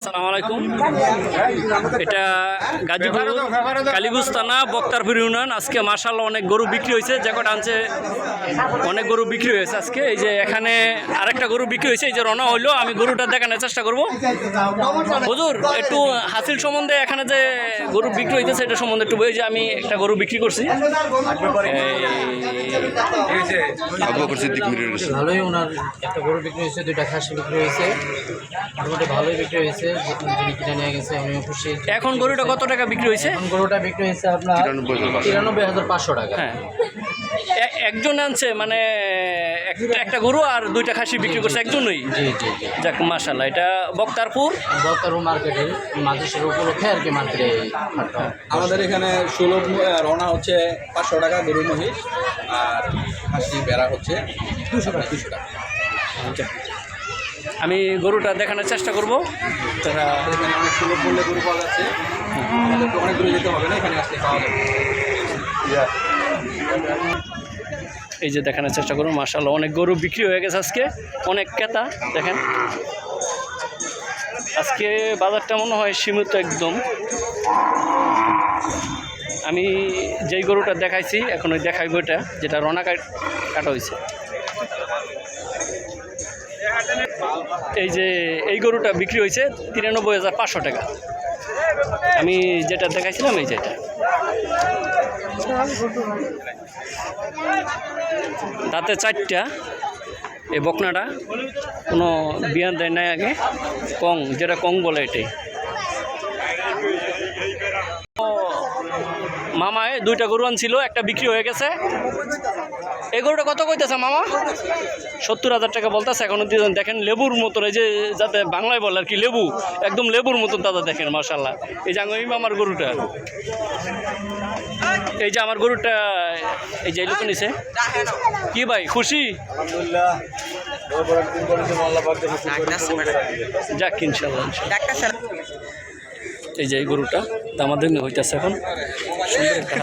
আসসালামু আলাইকুম। এটা গাজীপুর কালীগঞ্জ থানা বক্তারপুর ইউনিয়ন। আজকে মাশাআল্লাহ অনেক গরু বিক্রি হয়েছে, যে কটা আনছে অনেক গরু বিক্রি হয়েছে আজকে। এই যে এখানে আরেকটা গরু বিক্রি হয়েছে, এই যে রওনা হইলো। আমি গরুটা দেখানোর চেষ্টা করব। হুজুর একটু হাসিল সম্বন্ধে, এখানে যে গরু বিক্রি হইতেছে এটা সম্বন্ধে একটু বই। যে আমি একটা গরু বিক্রি করছি, ভালোই ওনার একটা গরু বিক্রি হয়েছে, দুইটা খাসি বিক্রি হয়েছে, মোটামুটি ভালোই বিক্রি হয়েছে। যিনি কিনে নিয়ে গেছে আমি খুশি। এখন গরুটা কত টাকা বিক্রি হয়েছে? এখন গরুটা বিক্রি হয়েছে আপনার 93,500 টাকা। হ্যাঁ, একজন আনছে মানে একটা গরু আর দুইটা খাসি বিক্রি করছে একজনই। জি জি জি, যাক মাশাআল্লাহ। এটা বক্তারপুর মার্কেটের মাদ্রাসার উপলক্ষে আর কি মার্কেটে আমাদের এখানে সুলভ রওনা হচ্ছে 500 টাকা গরু মহিষ, আর খাসি বেড়া হচ্ছে 200 টাকা। আমি গরুটা দেখানোর চেষ্টা করব। তারা এখানে অনেক সুলভ মূল্যে গরু পাওয়া যাচ্ছে, আমাদেরকে অনেক দূরে যেতে হবে না, এখানে আসতে পাওয়া যাবে। এই যে দেখানোর চেষ্টা করুন, মাশাআল্লাহ অনেক গরু বিক্রি হয়ে গেছে আজকে, অনেক ক্রেতা। দেখেন আজকে বাজারটা মনে হয় সীমিত একদম। আমি যেই গরুটা দেখাইছি এখন ওই দেখাইব, এটা যেটা রনা কাটা হয়েছে। এই যে এই গরুটা বিক্রি হয়েছে 93,500 টাকা। আমি যেটা দেখাইছিলাম এই যেটা, তাতে 4টা। এই বকনাটা কোনো বিয়ান দেয় নাই আগে, কং যেটা কং বলে এটাই। মামা দুইটা গরু আনছিল, একটা বিক্রি হয়ে গেছে। এই গরুটা কত কইতেছে মামা? 70,000 টাকা বলতেছে। এখনো দেখেন লেবুর মতন, এই যে যাতে বাংলায় বলে আর কি, লেবু একদম লেবুর মতন দাদা। দেখেন মাশাআল্লাহ। এই যে আমার গরুটা, এই যে আমার গরুটা, এই যে এই লোক নিছে। কি ভাই খুশি? যাক ইনশাআল্লাহ। এই যে এই গরুটা আমাদের হইতেছে এখন সুন্দর একটা।